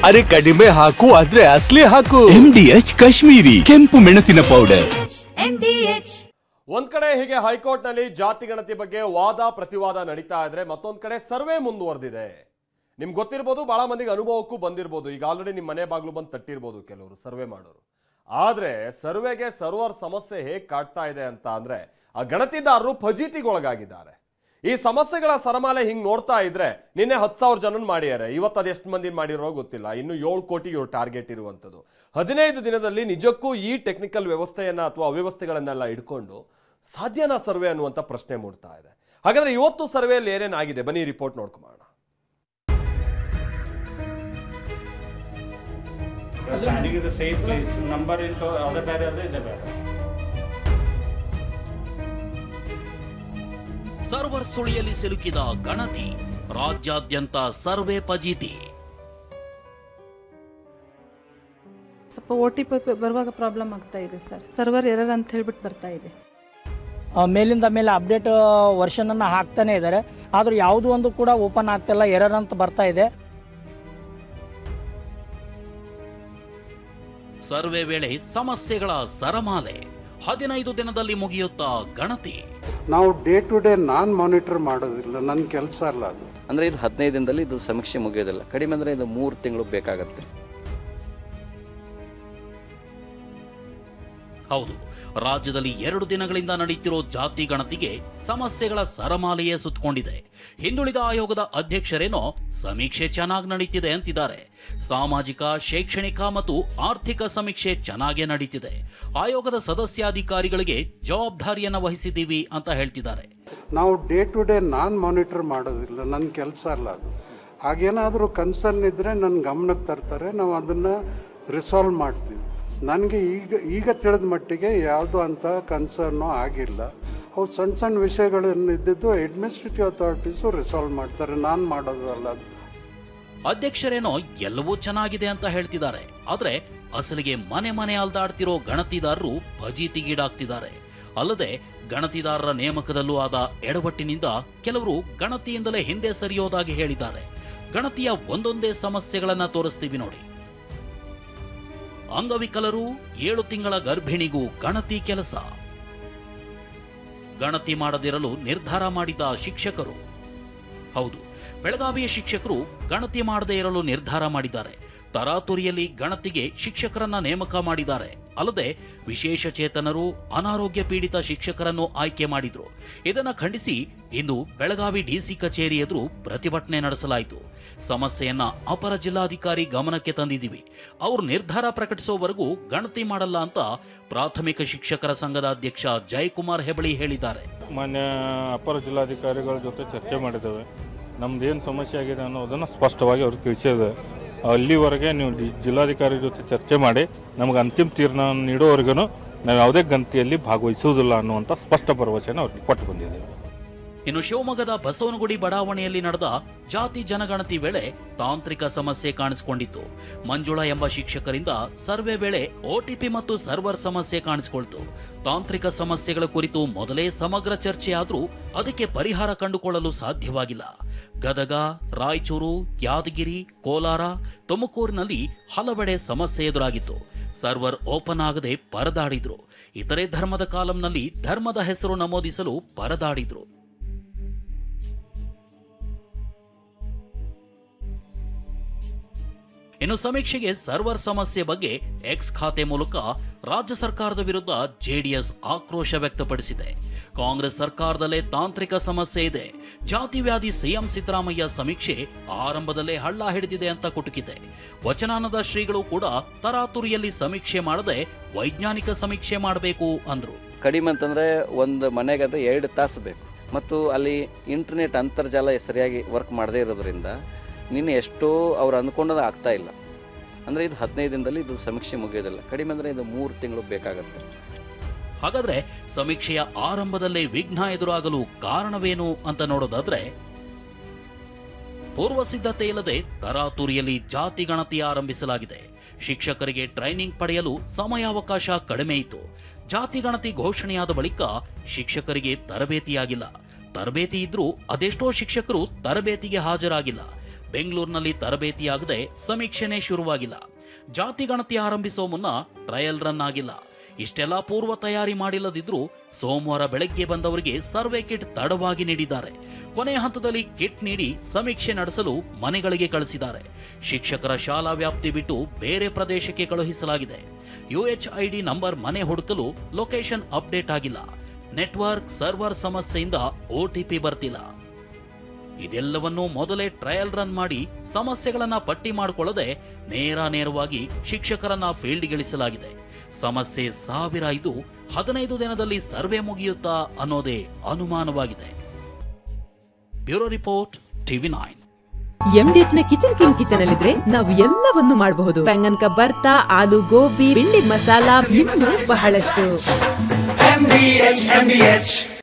ಅರೆ ಕಡಿಮೆ ಹಾಕು ಆದ್ರೆ ಅಸಲಿ ಹಾಕು. MDH ಕಾಶ್ಮೀರಿ ಕೆಂಪು ಮೆಣಸಿನ ಪೌಡರ್. ಒಂದ್ ಕಡೆ ಹೀಗೆ ಹೈಕೋರ್ಟ್ ನಲ್ಲಿ ಜಾತಿ ಗಣತಿ ಬಗ್ಗೆ ವಾದ ಪ್ರತಿವಾದ ನಡೀತಾ ಇದ್ರೆ ಮತ್ತೊಂದ್ ಕಡೆ ಸರ್ವೆ ಮುಂದುವರೆದಿದೆ. ನಿಮ್ಗೆ ಗೊತ್ತಿರ್ಬೋದು, ಬಹಳ ಮಂದಿಗೆ ಅನುಭವಕ್ಕೂ ಬಂದಿರ್ಬೋದು. ಈಗ ಆಲ್ರೆಡಿ ನಿಮ್ ಮನೆ ಬಾಗ್ಲು ಬಂದು ತಟ್ಟಿರ್ಬೋದು ಕೆಲವರು ಸರ್ವೆ ಮಾಡೋರು. ಆದ್ರೆ ಸರ್ವೆಗೆ ಸರ್ವರ್ ಸಮಸ್ಯೆ ಹೇಗ್ ಕಾಡ್ತಾ ಇದೆ ಅಂತ ಅಂದ್ರೆ ಆ ಗಣತಿದಾರರು ಫಜೀತಿಗೊಳಗಾಗಿದ್ದಾರೆ. ಈ ಸಮಸ್ಯೆಗಳ ಸರಮಾಲೆ ಹಿಂಗ್ ನೋಡ್ತಾ ಇದ್ರೆ ನಿನ್ನೆ 10,000 ಜನ ಮಾಡಿದ್ದಾರೆ. ಇವತ್ತು ಅದು ಎಷ್ಟು ಮಂದಿ ಮಾಡಿರೋ ಗೊತ್ತಿಲ್ಲ. ಇನ್ನು 7 ಕೋಟಿ ಇವ್ರ ಟಾರ್ಗೆಟ್ ಇರುವಂತದ್ದು. 15 ದಿನದಲ್ಲಿ ನಿಜಕ್ಕೂ ಈ ಟೆಕ್ನಿಕಲ್ ವ್ಯವಸ್ಥೆಯನ್ನ ಅಥವಾ ಅವ್ಯವಸ್ಥೆಗಳನ್ನೆಲ್ಲ ಇಟ್ಕೊಂಡು ಸಾಧ್ಯನಾ ಸರ್ವೆ ಅನ್ನುವಂತ ಪ್ರಶ್ನೆ ಮೂಡ್ತಾ ಇದೆ. ಹಾಗಾದ್ರೆ ಇವತ್ತು ಸರ್ವೆಯಲ್ಲಿ ಏನೇನಾಗಿದೆ ಬನ್ನಿ report ನೋಡ್ಕೊಂಬೋಣ. Standing in the same place, number in the other barrier is there. Server ಸುಳಿಯಲ್ಲಿ ಸಿಲುಕಿದ ಗಣತಿ, ರಾಜ್ಯಾದ್ಯಂತ ಸರ್ವೆ ಫಜೀತಿ. ಸ್ವಲ್ಪ OTP ಬರುವಾಗ ಪ್ರಾಬ್ಲಮ್ ಆಗ್ತಾ ಇದೆ ಸರ್. ಸರ್ವರ್ ಎರರ್ ಅಂತ ಹೇಳ್ಬಿಟ್ಟು ಬರ್ತಾ ಇದೆ. ಮೇಲಿಂದ ಮೇಲೆ ಅಪ್ಡೇಟ್ ವರ್ಷನ್ ಅನ್ನು ಹಾಕ್ತಾನೆ ಇದ್ದಾರೆ, ಆದ್ರೂ ಯಾವುದು ಒಂದು ಕೂಡ ಓಪನ್ ಆಗ್ತಿಲ್ಲ, ಎರರ್ ಅಂತ ಬರ್ತಾ ಇದೆ. ಸರ್ವೆ ವೇಳೆ ಸಮಸ್ಯೆಗಳ ಸರಮಾಲೆ, 15 ದಿನದಲ್ಲಿ ಮುಗಿಯುತ್ತಾ ಗಣತಿ. ನಾವು ಡೇ ಟು ಡೇ ನಾನು ಮಾನಿಟರ್ ಮಾಡೋದಿಲ್ಲ, ನನ್ನ ಕೆಲಸ ಅಲ್ಲ ಅದು. ಅಂದರೆ ಇದು 15 ದಿನದಲ್ಲಿ ಇದು ಸಮೀಕ್ಷೆ ಮುಗಿಯೋದಿಲ್ಲ, ಕಡಿಮೆ ಅಂದರೆ ಇದು 3 ತಿಂಗಳು ಬೇಕಾಗತ್ತೆ. ಹೌದು, ರಾಜ್ಯದಲ್ಲಿ 2 ದಿನಗಳಿಂದ ನಡೆಯುತ್ತಿರೋ ಜಾತಿ ಗಣತಿಗೆ ಸಮಸ್ಯೆಗಳ ಸರಮಾಲೆಯೇ ಸುತ್ತಕೊಂಡಿದೆ. ಹಿಂದುಳಿದ ಆಯೋಗದ ಅಧ್ಯಕ್ಷರೇನೋ ಸಮೀಕ್ಷೆ ಚೆನ್ನಾಗಿ ನಡೀತಿದೆ ಅಂತಿದ್ದಾರೆ. ಸಾಮಾಜಿಕ, ಶೈಕ್ಷಣಿಕ ಮತ್ತು ಆರ್ಥಿಕ ಸಮೀಕ್ಷೆ ಚೆನ್ನಾಗೇ ನಡೀತಿದೆ. ಆಯೋಗದ ಸದಸ್ಯಾಧಿಕಾರಿಗಳಿಗೆ ಜವಾಬ್ದಾರಿಯನ್ನ ವಹಿಸಿದ್ದೀವಿ ಅಂತ ಹೇಳ್ತಿದ್ದಾರೆ. ನಾವು ಡೇ ಟು ಡೇ ನಾನು ಮಾನಿಟರ್ ಮಾಡೋದಿಲ್ಲ, ನನ್ನ ಕೆಲಸ ಅಲ್ಲ ಅದು. ಹಾಗೇನಾದರೂ ಕನ್ಸರ್ನ್ ಇದ್ದರೆ ನನ್ನ ಗಮನಕ್ಕೆ ತರ್ತಾರೆ, ನಾವು ಅದನ್ನು ರಿಸಾಲ್ವ್ ಮಾಡ್ತೀವಿ. ನನಗೆ ಈಗ ತಿಳಿದ ಮಟ್ಟಿಗೆ ಯಾವುದು ಅಂತ ಕನ್ಸರ್ನು ಆಗಿಲ್ಲ. ಅವು ಸಣ್ಣ ಸಣ್ಣ ವಿಷಯಗಳನ್ನು ಇದ್ದಿದ್ದು ಅಡ್ಮಿನಿಸ್ಟ್ರೇಟಿವ್ ಅಥಾರಿಟೀಸು ರಿಸಾಲ್ವ್ ಮಾಡ್ತಾರೆ, ನಾನು ಮಾಡೋದಲ್ಲ ಅದು. ಅಧ್ಯಕ್ಷರೇನೋ ಎಲ್ಲವೂ ಚೆನ್ನಾಗಿದೆ ಅಂತ ಹೇಳ್ತಿದ್ದಾರೆ. ಆದ್ರೆ ಅಸಲಿಗೆ ಮನೆ ಮನೆ ಅಲ್ದಾಡ್ತಿರೋ ಗಣತಿದಾರರು ಫಜೀತಿಗೀಡಾಗ್ತಿದ್ದಾರೆ. ಅಲ್ಲದೆ ಗಣತಿದಾರರ ನೇಮಕದಲ್ಲೂ ಆದ ಎಡವಟ್ಟಿನಿಂದ ಕೆಲವರು ಗಣತಿಯಿಂದಲೇ ಹಿಂದೆ ಸರಿಯೋದಾಗಿ ಹೇಳಿದ್ದಾರೆ. ಗಣತಿಯ ಒಂದೊಂದೇ ಸಮಸ್ಯೆಗಳನ್ನ ತೋರಿಸ್ತೀವಿ ನೋಡಿ. ಅಂಗವಿಕಲರು, 7 ತಿಂಗಳ ಗರ್ಭಿಣಿಗೂ ಗಣತಿ ಕೆಲಸ. ಗಣತಿ ಮಾಡದಿರಲು ನಿರ್ಧಾರ ಮಾಡಿದ ಶಿಕ್ಷಕರು. ಹೌದು, ಬೆಳಗಾವಿಯ ಶಿಕ್ಷಕರು ಗಣತಿ ಮಾಡದೇ ಇರಲು ನಿರ್ಧಾರ ಮಾಡಿದ್ದಾರೆ. ತರಾತುರಿಯಲ್ಲಿ ಗಣತಿಗೆ ಶಿಕ್ಷಕರನ್ನ ನೇಮಕ ಮಾಡಿದ್ದಾರೆ. ಅಲ್ಲದೆ ವಿಶೇಷ ಚೇತನರು, ಅನಾರೋಗ್ಯ ಪೀಡಿತ ಶಿಕ್ಷಕರನ್ನು ಆಯ್ಕೆ ಮಾಡಿದ್ರು. ಇದನ್ನ ಖಂಡಿಸಿ ಇಂದು ಬೆಳಗಾವಿ ಡಿಸಿ ಕಚೇರಿ ಎದುರು ಪ್ರತಿಭಟನೆ ನಡೆಸಲಾಯಿತು. ಸಮಸ್ಯೆಯನ್ನ ಅಪರ ಜಿಲ್ಲಾಧಿಕಾರಿ ಗಮನಕ್ಕೆ ತಂದಿದ್ದೀವಿ, ಅವರು ನಿರ್ಧಾರ ಪ್ರಕಟಿಸುವವರೆಗೂ ಗಣತಿ ಮಾಡಲ್ಲ ಅಂತ ಪ್ರಾಥಮಿಕ ಶಿಕ್ಷಕರ ಸಂಘದ ಅಧ್ಯಕ್ಷ ಜಯಕುಮಾರ್ ಹೆಬಳಿ ಹೇಳಿದ್ದಾರೆ. ಮಾನ್ಯ ಅಪರ ಜಿಲ್ಲಾಧಿಕಾರಿಗಳ ಜೊತೆ ಚರ್ಚೆ ಮಾಡಿದ್ದೇವೆ. ನಮ್ದೇನು ಸಮಸ್ಯೆ ಆಗಿದೆ ಅನ್ನೋದನ್ನು ಸ್ಪಷ್ಟವಾಗಿ ಅವ್ರಿಗೆ ತಿಳಿಸಿದೆ. ಅಲ್ಲಿವರೆಗೆ ನೀವು ಜಿಲ್ಲಾಧಿಕಾರಿ ಜೊತೆ ಚರ್ಚೆ ಮಾಡಿ ನಮಗೆ ಅಂತಿಮ ತೀರ್ಮಾನ ನೀಡೋವರೆಗೂ ನಾವು ಯಾವುದೇ ಗಣತಿಯಲ್ಲಿ ಭಾಗವಹಿಸುವುದಿಲ್ಲ ಅನ್ನುವಂಥ ಸ್ಪಷ್ಟ ಭರವಸೆಯನ್ನು ಅವ್ರಿಗೆ ಕೊಟ್ಟು ಬಂದಿದ್ದೇವೆ. ಇನ್ನು ಶಿವಮೊಗ್ಗದ ಬಸವನಗುಡಿ ಬಡಾವಣೆಯಲ್ಲಿ ನಡೆದ ಜಾತಿ ಜನಗಣತಿ ವೇಳೆ ತಾಂತ್ರಿಕ ಸಮಸ್ಯೆ ಕಾಣಿಸಿಕೊಂಡಿತ್ತು. ಮಂಜುಳಾ ಎಂಬ ಶಿಕ್ಷಕರಿಂದ ಸರ್ವೆ ವೇಳೆ OTP ಮತ್ತು ಸರ್ವರ್ ಸಮಸ್ಯೆ ಕಾಣಿಸಿಕೊಳ್ತು. ತಾಂತ್ರಿಕ ಸಮಸ್ಯೆಗಳ ಕುರಿತು ಮೊದಲೇ ಸಮಗ್ರ ಚರ್ಚೆ ಆದರೂ ಅದಕ್ಕೆ ಪರಿಹಾರ ಕಂಡುಕೊಳ್ಳಲು ಸಾಧ್ಯವಾಗಿಲ್ಲ. ಗದಗ, ರಾಯಚೂರು, ಯಾದಗಿರಿ, ಕೋಲಾರ, ತುಮಕೂರಿನಲ್ಲಿ ಹಲವೆಡೆ ಸಮಸ್ಯೆ ಎದುರಾಗಿತ್ತು. ಸರ್ವರ್ ಓಪನ್ ಆಗದೆ ಪರದಾಡಿದ್ರು. ಇತರೆ ಧರ್ಮದ ಕಾಲಂನಲ್ಲಿ ಧರ್ಮದ ಹೆಸರು ನಮೂದಿಸಲು ಪರದಾಡಿದ್ರು. ಇನ್ನು ಸಮೀಕ್ಷೆಗೆ ಸರ್ವರ್ ಸಮಸ್ಯೆ ಬಗ್ಗೆ ಎಕ್ಸ್ ಖಾತೆ ಮೂಲಕ ರಾಜ್ಯ ಸರ್ಕಾರದ ವಿರುದ್ಧ ಜೆಡಿಎಸ್ ಆಕ್ರೋಶ ವ್ಯಕ್ತಪಡಿಸಿದೆ. ಕಾಂಗ್ರೆಸ್ ಸರ್ಕಾರದಲ್ಲೇ ತಾಂತ್ರಿಕ ಸಮಸ್ಯೆ ಇದೆ, ಜಾತಿ ವ್ಯಾಧಿ ಸಿಎಂ ಸಿದ್ದರಾಮಯ್ಯ ಸಮೀಕ್ಷೆ ಆರಂಭದಲ್ಲೇ ಹಳ್ಳ ಹಿಡಿದಿದೆ ಅಂತ ಕುಟುಕಿದೆ. ವಚನಾನಂದ ಶ್ರೀಗಳು ಕೂಡ ತರಾತುರಿಯಲ್ಲಿ ಸಮೀಕ್ಷೆ ಮಾಡದೆ ವೈಜ್ಞಾನಿಕ ಸಮೀಕ್ಷೆ ಮಾಡಬೇಕು ಅಂದ್ರು. ಕಡಿಮೆ ಅಂತಂದರೆ ಒಂದು ಮನೆಗಂತ 2 ತಾಸು ಬೇಕು, ಮತ್ತು ಅಲ್ಲಿ ಇಂಟರ್ನೆಟ್ ಅಂತರ್ಜಾಲ ಸರಿಯಾಗಿ ವರ್ಕ್ ಮಾಡದೇ ಇರೋದ್ರಿಂದ ನಿನ್ನೆ ಎಷ್ಟೋ ಅವ್ರು ಅಂದ್ಕೊಂಡದ ಆಗ್ತಾ ಇಲ್ಲ. ಅಂದರೆ ಇದು 15 ದಿನದಲ್ಲಿ ಇದು ಸಮೀಕ್ಷೆ ಮುಗಿಯೋದಿಲ್ಲ, ಕಡಿಮೆ ಅಂದರೆ ಇದು 3 ತಿಂಗಳು ಬೇಕಾಗತ್ತೆ. ಹಾಗಾದ್ರೆ ಸಮೀಕ್ಷೆಯ ಆರಂಭದಲ್ಲೇ ವಿಘ್ನ ಎದುರಾಗಲು ಕಾರಣವೇನು ಅಂತ ನೋಡೋದಾದ್ರೆ, ಪೂರ್ವ ಸಿದ್ಧತೆ ಇಲ್ಲದೆ ತರಾತುರಿಯಲ್ಲಿ ಜಾತಿ ಗಣತಿ ಆರಂಭಿಸಲಾಗಿದೆ. ಶಿಕ್ಷಕರಿಗೆ ಟ್ರೈನಿಂಗ್ ಪಡೆಯಲು ಸಮಯಾವಕಾಶ ಕಡಿಮೆ ಇತ್ತು. ಜಾತಿ ಗಣತಿ ಘೋಷಣೆಯಾದ ಬಳಿಕ ಶಿಕ್ಷಕರಿಗೆ ತರಬೇತಿಯಾಗಿಲ್ಲ. ತರಬೇತಿ ಇದ್ರೂ ಅದೆಷ್ಟೋ ಶಿಕ್ಷಕರು ತರಬೇತಿಗೆ ಹಾಜರಾಗಿಲ್ಲ. ಬೆಂಗಳೂರಿನಲ್ಲಿ ತರಬೇತಿಯಾಗದೆ ಸಮೀಕ್ಷೆನೇ ಶುರುವಾಗಿಲ್ಲ. ಜಾತಿ ಗಣತಿ ಆರಂಭಿಸೋ ಮುನ್ನ ಟ್ರಯಲ್ ರನ್ ಆಗಿಲ್ಲ. ಇಷ್ಟೆಲ್ಲ ಪೂರ್ವ ತಯಾರಿ ಮಾಡಿಲ್ಲದಿದ್ರೂ ಸೋಮವಾರ ಬೆಳಗ್ಗೆ ಬಂದವರಿಗೆ ಸರ್ವೆ ಕಿಟ್ ತಡವಾಗಿ ನೀಡಿದ್ದಾರೆ. ಕೊನೆಯ ಹಂತದಲ್ಲಿ ಕಿಟ್ ನೀಡಿ ಸಮೀಕ್ಷೆ ನಡೆಸಲು ಮನೆಗಳಿಗೆ ಕಳಿಸಿದ್ದಾರೆ. ಶಿಕ್ಷಕರ ಶಾಲಾ ವ್ಯಾಪ್ತಿ ಬಿಟ್ಟು ಬೇರೆ ಪ್ರದೇಶಕ್ಕೆ ಕಳುಹಿಸಲಾಗಿದೆ. UHID ನಂಬರ್ ಮನೆ ಹುಡುಕಲು ಲೊಕೇಶನ್ ಅಪ್ಡೇಟ್ ಆಗಿಲ್ಲ. ನೆಟ್ವರ್ಕ್ ಸರ್ವರ್ ಸಮಸ್ಯೆಯಿಂದ OTP ಬರ್ತಿಲ್ಲ. ಇದೆಲ್ಲವನ್ನೂ ಮೊದಲೇ ಟ್ರಯಲ್ ರನ್ ಮಾಡಿ ಸಮಸ್ಯೆಗಳನ್ನ ಪಟ್ಟಿ ಮಾಡಿಕೊಳ್ಳದೆ ನೇರವಾಗಿ ಶಿಕ್ಷಕರನ್ನ ಫೀಲ್ಡ್ಗಿಳಿಸಲಾಗಿದೆ. ಸಮಸ್ಯೆ 1000 ಇದ್ದು 15 ದಿನದಲ್ಲಿ ಸರ್ವೆ ಮುಗಿಯುತ್ತಾ ಅನ್ನೋದೇ ಅನುಮಾನವಾಗಿದೆ. Bureau report, TV9. MDH ನ ಕಿಚನ್ ಅಲ್ಲಿದ್ರೆ ನಾವು ಎಲ್ಲವನ್ನು ಮಾಡಬಹುದು. ಬೆಂಗನ್ ಕಾ ಬರ್ತಾ, ಆಲೂ ಗೋಬಿ, ಭಿಂಡಿ ಮಸಾಲಾ, ಇನ್ನೂ ಬಹಳಷ್ಟು. MDH